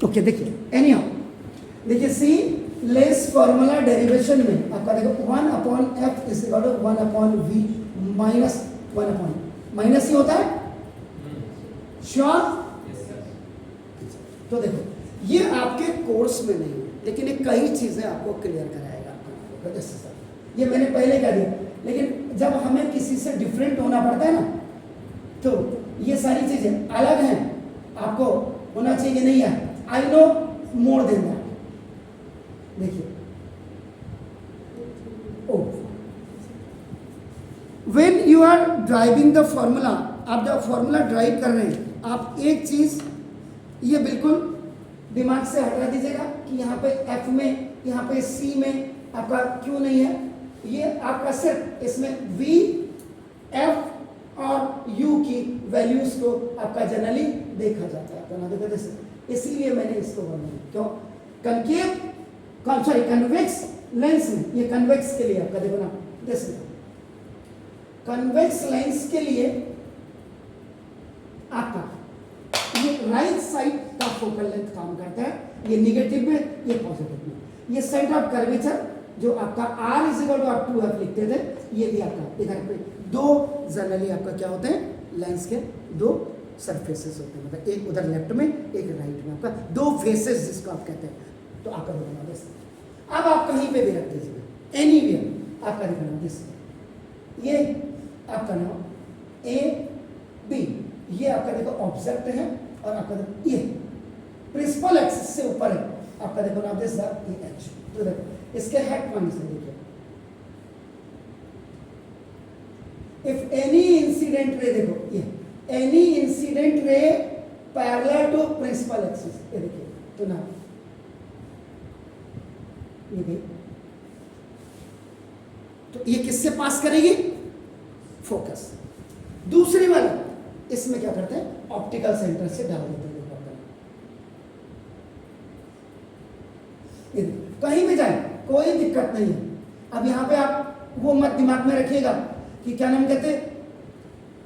Okay देखिए any how, देखिए सी less formula derivation में आपका देखो 1/f is equal to 1/v minus 1/, minus ही होता है श्योर। तो देखो ये आपके कोर्स में नहीं है, लेकिन ये कई चीजें आपको क्लियर कराएगा आपको। जैसे सर ये मैंने पहले कह दिया, लेकिन जब हमें किसी से डिफरेंट होना पड़ता है ना, तो ये सारी चीजें अलग हैं, आपको होना चाहिए नहीं है। I know more than that. देखिए oh when you are driving the formula, आप जब फॉर्मूला ड्राइव कर रहे हैं, आप एक चीज ये बिल्कुल दिमाग से हटा दीजिएगा कि यहाँ पे F में, यहाँ पे C में आपका क्यों नहीं है। ये आपका सिर्फ इसमें V, F और U की वैल्यूज को आपका जनरली देखा जाता है, आपका ना देखा जैसे, इसीलिए मैंने इसको बोला। क्यों कंकेव सॉरी कन्वेक्स लेंस में, ये कन्वेक्स के लिए आपका देखो ना, जैसे कन्वेक्स लेंस के लिए आपका ये राइट साइड का फोकल लेंथ काम करता है, ये निगेटिव में, ये पॉजिटिव में। ये सेंटर ऑफ कर्वेचर जो आपका r इज इक्वल टू आप 2f लिखते थे, ये भी आपका इधर पे दो जनरली आपका क्या होते हैं, लेंस के दो सरफेसेस होते हैं, मतलब एक उधर लेफ्ट में एक राइट में, आपका दो फेसेस जिसको आप कहते हैं। तो आपका देखना दिस, अब आप कहीं पे भी रख दीजिए एनीवेयर, आपका देखना दिस, ये आपका नाम ए बी, ये आपका देखो ऑब्जेक्ट है, और आपका देखो ये प्रिंसिपल एक्सिस से ऊपर है, आपका देखो ना दिस ये एच। तो देखो इसके हेड पॉइंट्स हैं, देखिए इफ एनी इंसिडेंट रे, देखो ये any incident ray parallel to principal axis, ये देखिए तो ना ये देखिए, तो ये किससे पास करेगी, फोकस। दूसरी वाली इसमें क्या करते हैं, ऑप्टिकल सेंटर से डाल देते हैं। कहीं भी जाए कोई दिक्कत नहीं है। अब यहाँ पे आप वो मत दिमाग में रखिएगा कि क्या नाम कहते,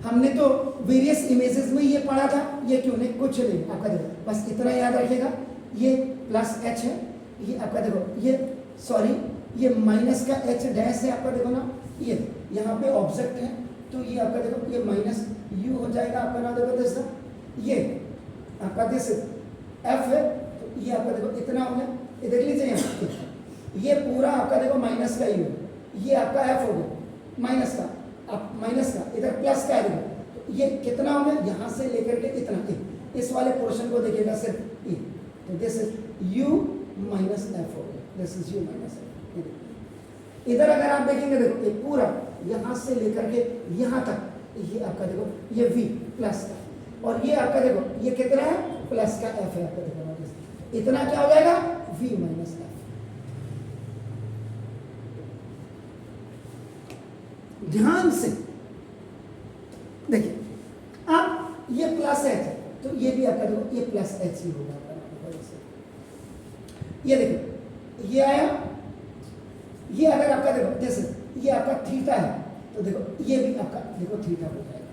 हमने तो वेरियस इमेजेस में ये पढ़ा था, ये क्यों नहीं, कुछ नहीं, आपका देखो बस इतना याद रखिएगा, ये प्लस एच है, ये आपका देखो ये सॉरी ये माइनस का एच डैश है, आपका देखो ना, ये यहाँ पे ऑब्जेक्ट है, तो ये आपका देखो ये माइनस यू हो जाएगा, आपका ना देखो दिस, ये आपका दिस एफ है, तो ये आपका देखो इतना हो गया, ये देख लीजिए यहाँ, ये पूरा आपका देखो माइनस का यू, ये आपका एफ हो गया माइनस का, आप माइनस का इधर प्लस का है देखो, तो ये कितना हो गया, यहाँ से लेकर के इतना, इस वाले पोर्शन को देखिएगा सिर्फ ये, तो this is you minus F हो गया, this is you minus F. इधर अगर आप देखेंगे देखो ये पूरा यहाँ से लेकर के यहाँ तक, ये आपका देखो ये v प्लस का, और ये आपका देखो ये कितना है, प्लस का f है, आपका देखो इतना क्या हो जाएगा, v माइनस एफ। ध्यान से देखिए, अब ये प्लस एच है, तो ये भी आपका देखो ये प्लस एच ही होगा। ये देखो ये आया, ये अगर आपका देखो जैसे ये आपका थीटा है, तो देखो ये भी आपका देखो थीटा हो जाएगा,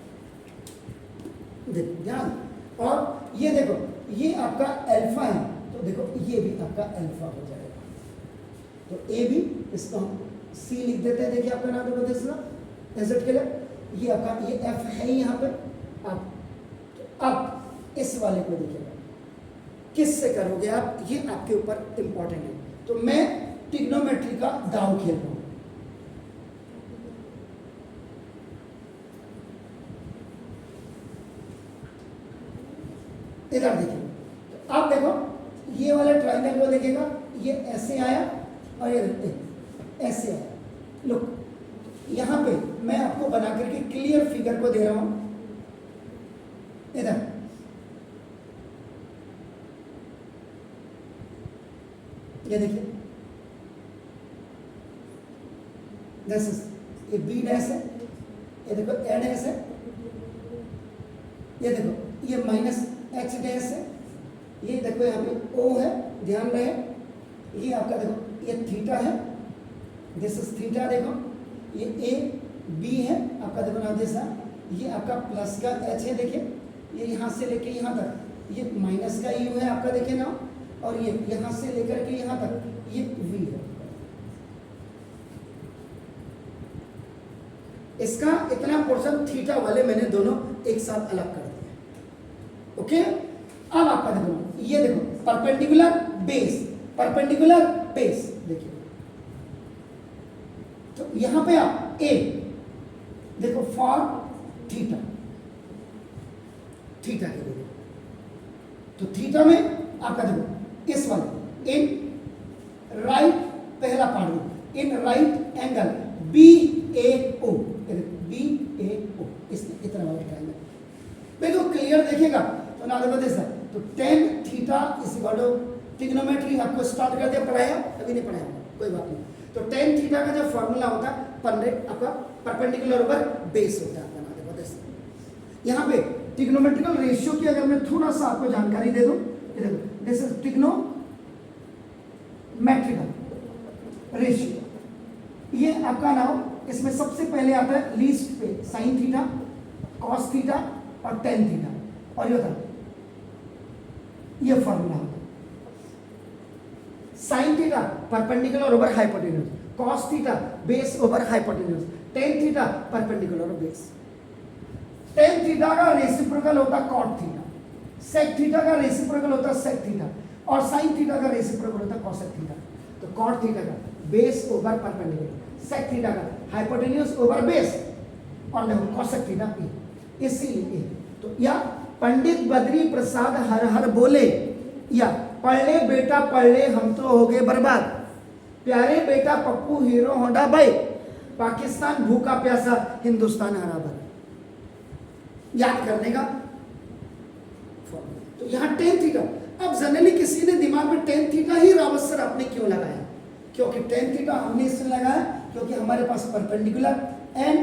देखो ध्यान। और ये देखो ये आपका अल्फा है, तो देखो ये भी आपका अल्फा हो जाएगा। तो ए भी, इसको हम सी लिख देते हैं, देखिए आपका नाम देखो दिसना एजेड के लिए, ये आपका ये एफ है यहाँ पे। आप तो अब इस वाले को देखिएगा किससे करोगे आप, ये आपके ऊपर इंपॉर्टेंट है। तो मैं ट्रिग्नोमेट्री का दाव खेल रहा हूं, इधर देखिए, तो आप देखो ये वाला ट्राइंगल को देखिएगा, ये ऐसे आया और ये ऐसे आया। लुक यहां पे मैं आपको बना करके क्लियर फिगर को दे रहा हूं, इधर ये देखिए, दिस इज ये बी डैश है, ये देखो ए डैश है, ये देखो ये माइनस एच डैश है, ये देखो यहाँ पे ओ है, ध्यान रहे, ये आपका देखो ये थीटा है, दिस इज थीटा, देखो ये ए बी है आपका, देखो ना दिस, ये आपका प्लस का एच है, देखिए ये यहाँ से लेके यहाँ तक, ये माइनस का यू है आपका, देखिए ना, और ये यहां से लेकर के यहां तक ये वी है। इसका इतना पोर्शन थीटा वाले मैंने दोनों एक साथ अलग कर दिया। ओके, अब आपका देखो, ये देखो परपेंडिकुलर बेस, परपेंडिकुलर बेस, देखिए तो यहां पे आप ए देखो फॉर थीटा, थीटा के लिए, तो थीटा में आपका देखो इस वाले इन राइट, पहला part in right angle B A O, B A O, इसमें इतना वाला ट्रायंगल बिल्कुल क्लियर देखिएगा। तो ना देखो सर, तो tan theta is equal to, trigonometry आपको स्टार्ट कर दिया, पढ़ाया अभी नहीं पढ़ाया, कोई बात नहीं। तो टेन थीटा का जो फॉर्मूला होता है आपका परपेंडिकुलर ओवर बेस होता है, बना देखो जैसे यहाँ पे ट्रिग्नोमेट्रिकल रेशियो की अगर मैं थोड़ा सा आपको जानकारी दे दूं, ये देखो दिस इज ट्रिग्नोमेट्रिकल रेशियो, ये आपका नाम, इसमें सबसे पहले आता है लीस्ट पे साइन थीटा, कॉस थीटा और टेन थीटा, और ये होता है ये फॉर्मूला होता है sine theta perpendicular over hypotenuse, cos theta base over hypotenuse, tan theta perpendicular over base. Tan theta का रेसिप्रोकल होता है कॉट थीटा, सेक थीटा का रेसिप्रोकल होता है सेक थीटा, और साइन थीटा का रेसिप्रोकल होता है कॉसेक थीटा। तो कॉट थीटा का base over perpendicular, sec theta का हाइपोटेन्यूज ओवर बेस, और देखो कॉसेक थीटा ए, इसीलिए तो या पंडित बद्री प्रसाद हर हर बोले, या पढ़ ले बेटा पढ़ ले हम तो हो गए बर्बाद, प्यारे बेटा पप्पू हीरो होंडा भाई, पाकिस्तान भूखा प्यासा हिंदुस्तान हरा भरा, याद करने का। तो यहां टेन थीटा, अब जनरली किसी ने दिमाग में टेन थीटा ही रावत सर आपने क्यों लगाया, क्योंकि टेन थीटा हमने इसलिए लगाया क्योंकि हमारे पास perpendicular and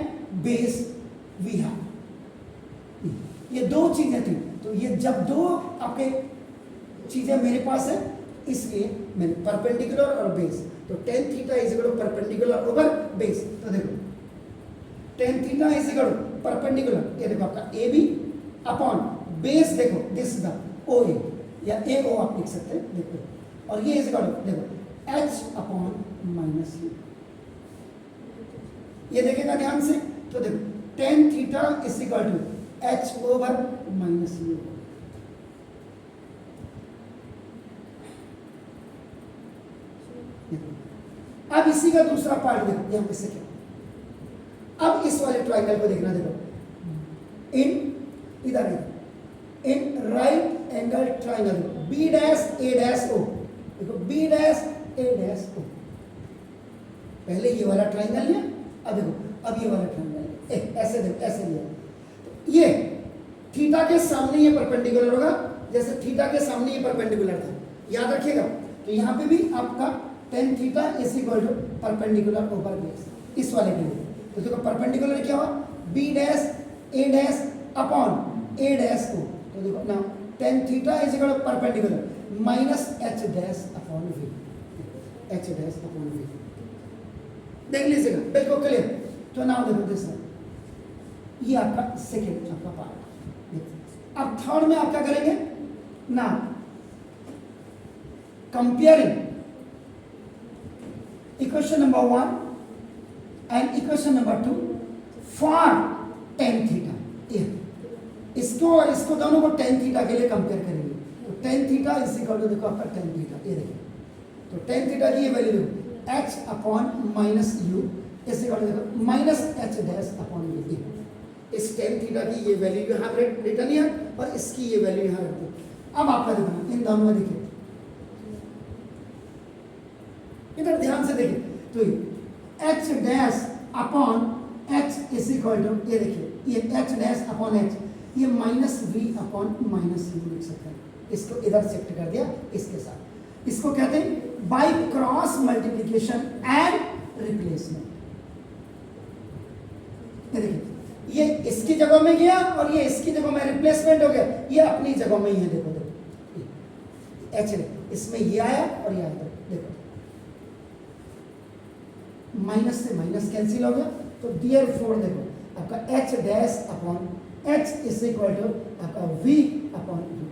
base we have, ये दो चीजें थी। तो ये जब दो आपके चीजें मेरे पास है, इसलिए मैंने परपेंडिकुलर और बेस, तो tan theta is equal to perpendicular over base. तो देखो tan theta is equal to perpendicular, ये देखो आपका ए बी अपॉन बेस, देखो दिस द ओ ए या ए ओ आप लिख सकते हैं, देखो, और ये इज इक्वल टू देखो एच अपॉन माइनस यू, ये देखेगा ध्यान से। तो देखो tan theta is equal to H over minus U, अब इसी का दूसरा पार्ट देखो यहां पे से क्या, अब इस वाले ट्राइंगल को देखना, देखो इन इधर in right angle triangle B dash A dash O, देखो B dash A dash O, पहले ये वाला ट्राइंगल लिया, अब देखो अब ये वाला ट्राइंगल ऐसे देखो ऐसे लिया, तो ये थीटा के सामने ये परपेंडिकुलर होगा, जैसे थीटा के सामने ये परपेंडिकुलर था, याद रखिएगा। तो यहाँ पे भी आपका tan theta is equal to perpendicular over base, इस वाले के लिए। तो देखो परपेंडिकुलर क्या हुआ, B dash A dash upon A dash को, तो देखो ना tan theta is equal to perpendicular minus H dash upon V, H dash upon V, देख लीजिएगा बिल्कुल क्लियर। तो नाउ देखो दिस ये आपका सेकेंड आपका पार्ट। अब थर्ड में आप क्या करेंगे ना, comparing equation number 1 and equation number 2 for tan theta, इसको और इसको दोनों को टेन थीटा के लिए कंपेयर करेंगे। तो tan theta is equal to देखो आपका टेन थीटा, ये देखिए तो टेन थीटा की ये वैल्यू देखो H upon minus U is equal to देखो minus H dash upon U, इस टेन थीटा की ये वैल्यू यहाँ रिटर्न है और इसकी ये वैल्यू यहाँ रखते हैं। अब आपका देखना इन दोनों में देखिए, इधर ध्यान से देखिए, तो H dash upon H is equal to ये देखिए ये एच डैश अपॉन एच, ये minus V upon minus U लिख सकते हैं, इसको इधर शिफ्ट कर दिया इसके साथ, इसको कहते हैं bye cross multiplication and replacement. ये देखिए ये इसकी जगह में गया और ये इसकी जगह में रिप्लेसमेंट हो गया, ये अपनी जगह में ही है, देखो देखो एच इसमें ये आया और ये आया, देखो माइनस से माइनस कैंसिल हो गया, तो डियर फोर देखो आपका H dash upon H is equal to आपका वी अपॉन यू,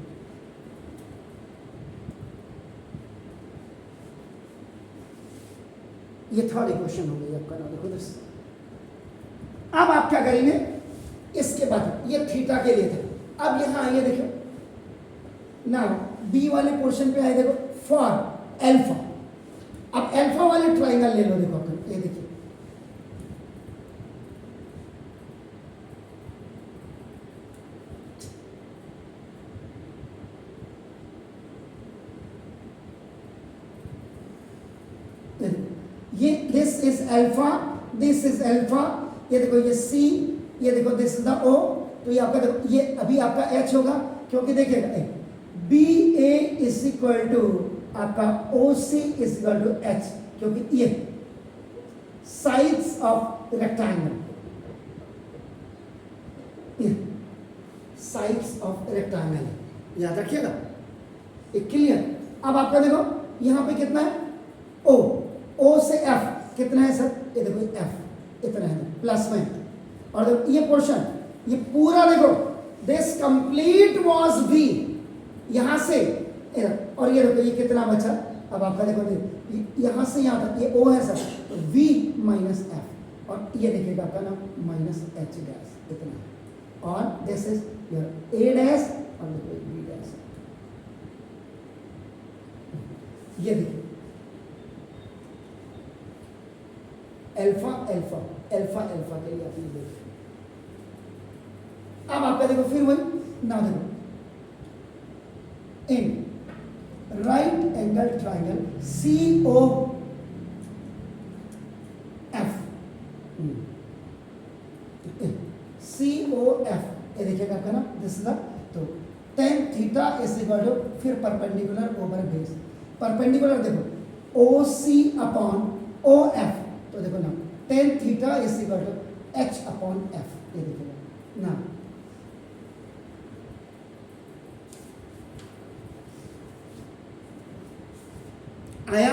ये थर्ड इक्वेशन हो गई आपका। देखो दोस्तों, अब आप क्या करेंगे, इसके बाद ये थीटा के लिए था, अब यहां आइए देखो ना, बी वाले पोर्शन पे आए देखो फॉर एल्फा। अब एल्फा वाले ट्राइंगल ले लो, देखो अपन ये देखिए, ये this is alpha, this is alpha, ये देखो ये सी, ये देखो दिस इज द ओ, तो ये आपका देखो ये अभी आपका एच होगा, क्योंकि देखिएगा B A is equal to आपका O C is equal to H, क्योंकि ये sides of rectangle, sides of rectangle याद रखिएगा, एक क्लियर। अब आपका देखो यहां पे कितना है, ओ, ओ से एफ कितना है सर, ये देखो एफ इतना है प्लस में, और देखो ये पोर्शन, ये पूरा देखो दिस कंप्लीट वाज वी, यहां से और ये देखो ये कितना बचा, अब आपका देखो यहां से यहां तक ये ओ है सर, तो वी माइनस एफ, और ये देखिएगा आपका ना माइनस एच डैश इतना है, और this is your A dash और देखो बी डैश, ये देखिए अल्फा अल्फा अल्फा अल्फा के लिए आपने देखिए। अब आपका देखो फिर वही ना, देखो in right angle triangle C O F, C O F, ये देखिएगा आपका ना दिस इज द, तो tan theta is equal to फिर परपेंडिकुलर ओवर बेस, परपेंडिकुलर देखो ओ सी अपॉन ओ एफ, तो देखो ना tan theta is equal to H upon F, ये देखिएगा ना, आया।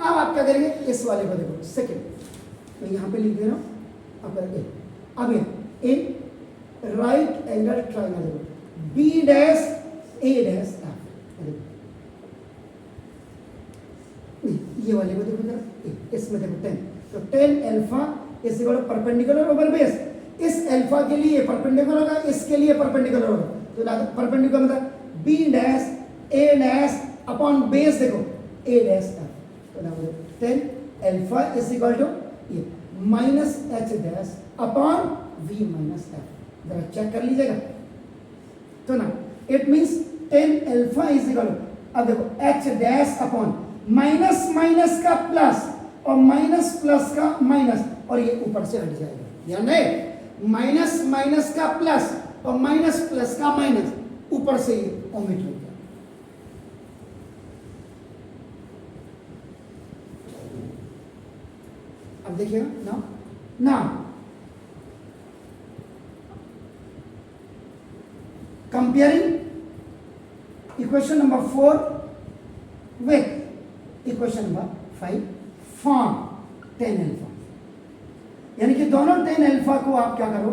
अब आप क्या करेंगे, इस वाले को देखो सेकंड, मैं यहां पे लिख दे रहा हूं, अब ये इन राइट एंगल ट्राइंगल देखो B dash A dash F, ये वाले को देखो जरा, इसमें देखो 10, तो 10 alpha is equal to perpendicular over base, इस अल्फा के लिए परपेंडिकुलर होगा, इसके लिए परपेंडिकुलर होगा, तो ना परपेंडिकुलर मतलब B dash A dash upon base देखो ए डैश एफ, तो ना 10 अल्फा इज इक्वल टू ये minus H dash upon V minus F, जरा चेक कर लीजिएगा, तो ना it means 10 alpha is equal to, अब देखो H dash upon minus minus का प्लस और माइनस प्लस का माइनस, और ये ऊपर से हट जाएगा, ध्यान रहे माइनस माइनस का प्लस और माइनस प्लस का माइनस, ऊपर से ये ओमिट हो गया। अब देखिए ना, ना comparing equation number 4 with equation number 5 form tan alpha, यानी कि दोनों tan अल्फा को आप क्या करो,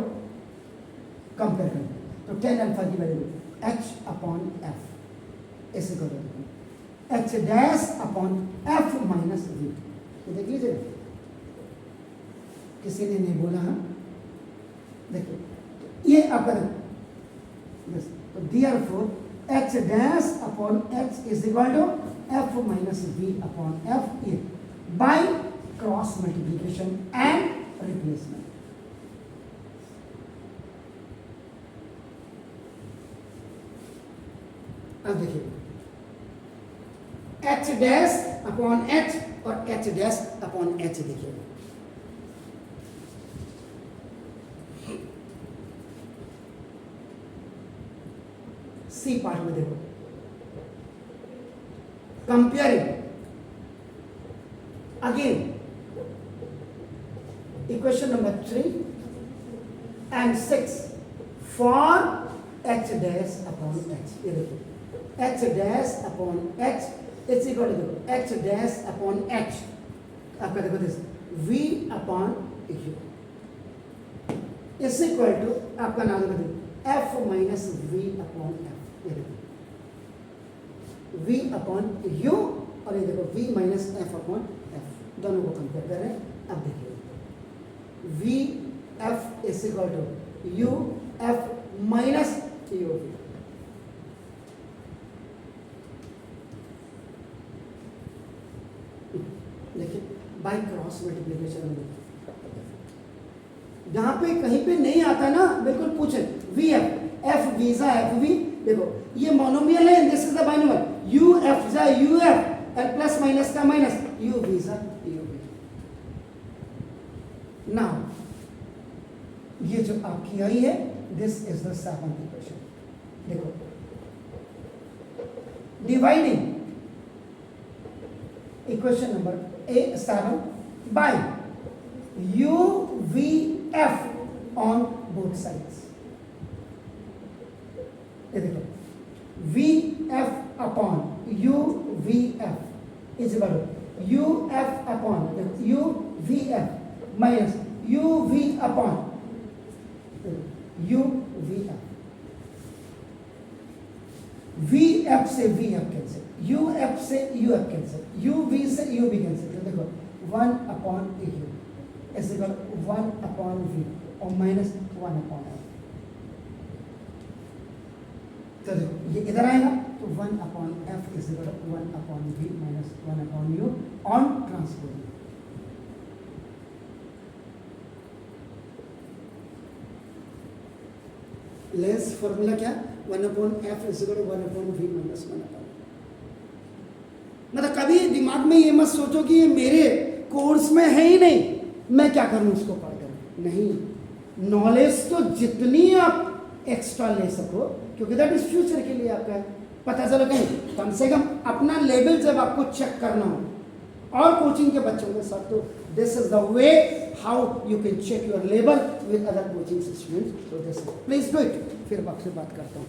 कंपेयर करो, तो tan अल्फा की वैल्यू h अपॉन एफ ऐसे करो, h dash upon f minus V, ये देख लीजिए, किसी ने नहीं बोला है, देखिए ये आपका तो therefore h dash upon h is equal to f minus v upon f a by cross multiplication and replacement. अब देखिए h डैश अपॉन h और h डैश अपॉन h, देखिए सी पार्ट में देखो comparing again equation number 3 and 6 for h dash upon h, ये देखिए h dash upon h is equal to h dash upon h, आपका देखो this v upon u is equal to आपका नाम देखो f minus v upon f, ये देखो v upon u और ये देखो v minus F upon F, दोनों को कंपेयर कर रहे हैं। अब देखिए v f is equal to u f minus u v। देखिए बाय क्रॉस मल्टीप्लिकेशन में जहां पे कहीं पे नहीं आता ना बिल्कुल पूछे वी एफ, एफ वीजा एफ वी, देखो ये मोनोमियल है, this is the binomial, U F जा U F L plus minus का माइनस यू वीजा यू वी। नाउ ये जो आपकी आई है this is the seventh equation. देखो dividing equation number A7 by UVF on both sides। ये देखो VF upon UVF is equal to UF upon UVF minus UV upon UVF। VF से VF cancel, UF से UF cancel, UV से UV cancel. तो देखो 1 upon U is equal 1 upon V और minus 1 upon F। तो देखो ये इधर आएगा तो 1 upon F is equal 1 upon V minus 1 upon U on transposing. Lens formula क्या, 1 upon F is equal 1 upon V minus 1 upon. मतलब कभी दिमाग में ये मत सोचो कि ये मेरे कोर्स में है ही नहीं, मैं क्या करूं उसको पढ़कर। नहीं, नॉलेज तो जितनी आप एक्स्ट्रा ले सको, क्योंकि दैट इज फ्यूचर के लिए आपका है। पता चलो कहीं कम से कम अपना लेवल जब आपको चेक करना हो और कोचिंग के बच्चों के साथ, तो this is the way how you can check your level with other coaching students. So this please do it. फिर आपसे बात करता हूँ।